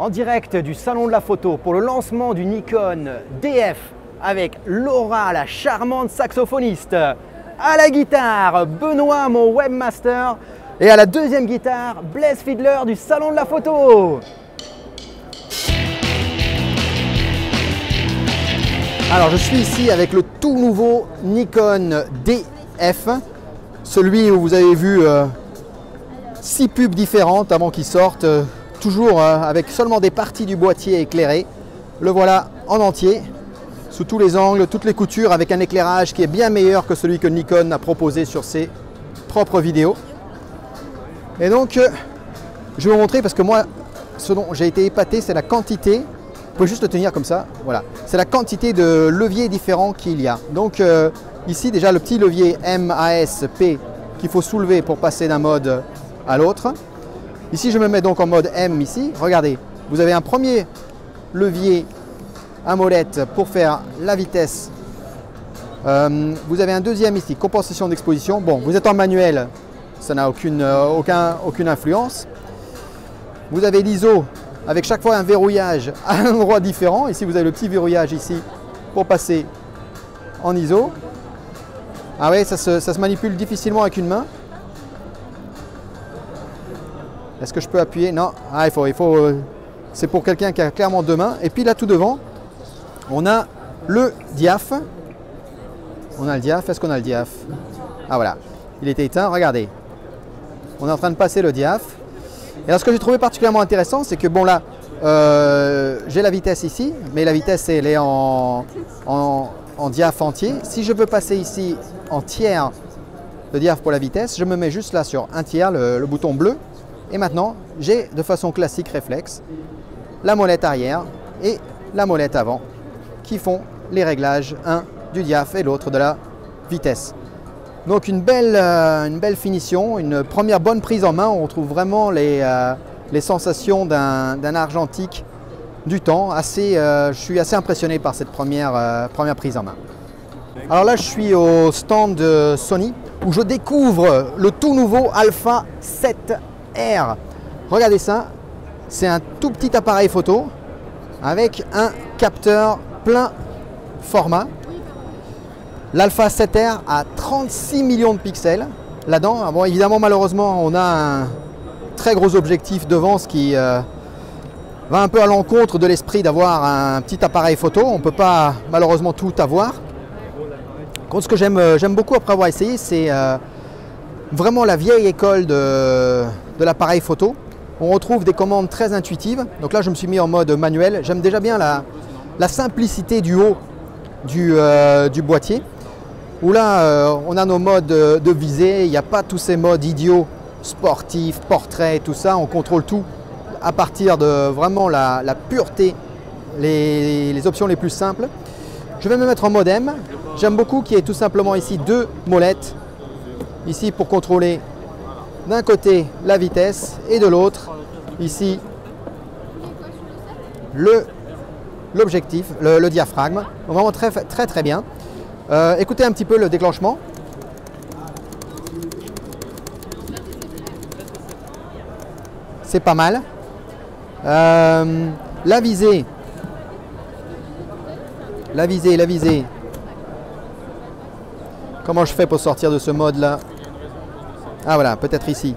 en direct du salon de la photo pour le lancement du Nikon DF avec Laura, la charmante saxophoniste, à la guitare Benoît, mon webmaster, et à la deuxième guitare Blaise Fiedler du salon de la photo. Alors je suis ici avec le tout nouveau Nikon DF, celui où vous avez vu 6 pubs différentes avant qu'il sorte, toujours avec seulement des parties du boîtier éclairées. Le voilà en entier, sous tous les angles, toutes les coutures, avec un éclairage qui est bien meilleur que celui que Nikon a proposé sur ses propres vidéos. Et donc, je vais vous montrer parce que moi, ce dont j'ai été épaté, c'est la quantité. Vous pouvez juste le tenir comme ça, voilà. C'est la quantité de leviers différents qu'il y a. Donc ici déjà le petit levier MASP qu'il faut soulever pour passer d'un mode à l'autre. Ici je me mets donc en mode M ici. Regardez, vous avez un premier levier à molette pour faire la vitesse. Vous avez un deuxième ici, compensation d'exposition. Bon, vous êtes en manuel, ça n'a aucune influence. Vous avez l'ISO avec chaque fois un verrouillage à un endroit différent. Ici, vous avez le petit verrouillage ici pour passer en ISO. Ah oui, ça se manipule difficilement avec une main. Est-ce que je peux appuyer? Non. Ah, il faut c'est pour quelqu'un qui a clairement deux mains. Et puis là, tout devant, on a le diaph. On a le diaph. Est-ce qu'on a le diaph? Ah voilà, il était éteint. Regardez, on est en train de passer le diaph. Et là, ce que j'ai trouvé particulièrement intéressant, c'est que bon là, j'ai la vitesse ici, mais la vitesse elle est en diaph entier. Si je veux passer ici en tiers de diaph pour la vitesse, je me mets juste là sur un tiers, le bouton bleu. Et maintenant, j'ai de façon classique réflexe la molette arrière et la molette avant qui font les réglages, un du diaph et l'autre de la vitesse. Donc une belle finition, une première bonne prise en main. On retrouve vraiment les sensations d'un argentique du temps. Je suis assez impressionné par cette première prise en main. Alors là, je suis au stand de Sony où je découvre le tout nouveau Alpha 7R. Regardez ça, c'est un tout petit appareil photo avec un capteur plein format. L'Alpha 7R a 36 millions de pixels là-dedans. Bon, évidemment, malheureusement, on a un très gros objectif devant, ce qui va un peu à l'encontre de l'esprit d'avoir un petit appareil photo. On ne peut pas malheureusement tout avoir. Contre, ce que j'aime beaucoup après avoir essayé, c'est vraiment la vieille école de l'appareil photo. On retrouve des commandes très intuitives. Donc là, je me suis mis en mode manuel. J'aime déjà bien la simplicité du haut du boîtier. Où là, on a nos modes de visée, il n'y a pas tous ces modes idiots, sportifs, portrait, tout ça. On contrôle tout à partir de vraiment la pureté, les options les plus simples. Je vais me mettre en mode M. J'aime beaucoup qu'il y ait tout simplement ici deux molettes. Ici pour contrôler d'un côté la vitesse et de l'autre, ici, l'objectif, le diaphragme. Donc vraiment très bien. Écoutez un petit peu le déclenchement. C'est pas mal. La visée. Comment je fais pour sortir de ce mode là? Ah voilà, peut-être ici.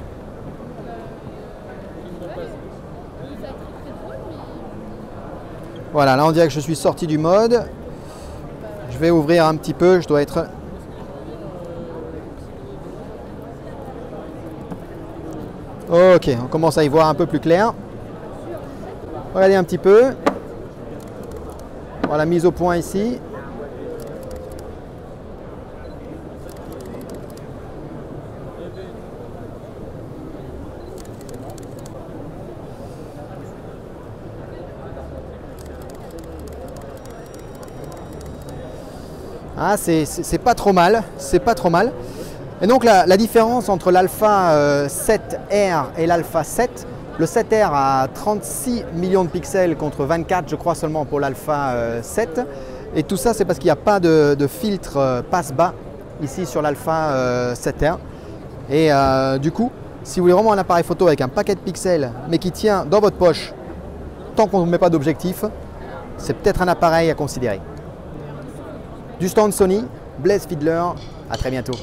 Voilà, là on dirait que je suis sorti du mode. Je vais ouvrir un petit peu, je dois être... Ok, on commence à y voir un peu plus clair. Regardez un petit peu. Voilà, mise au point ici. Ah, c'est pas trop mal, c'est pas trop mal. Et donc la différence entre l'Alpha 7R et l'Alpha 7, le 7R a 36 millions de pixels contre 24 je crois seulement pour l'Alpha 7. Et tout ça c'est parce qu'il n'y a pas de filtre passe-bas ici sur l'Alpha 7R. Et du coup, si vous voulez vraiment un appareil photo avec un paquet de pixels mais qui tient dans votre poche tant qu'on ne met pas d'objectif, c'est peut-être un appareil à considérer. Du stand Sony, Blaise Fiedler, à très bientôt.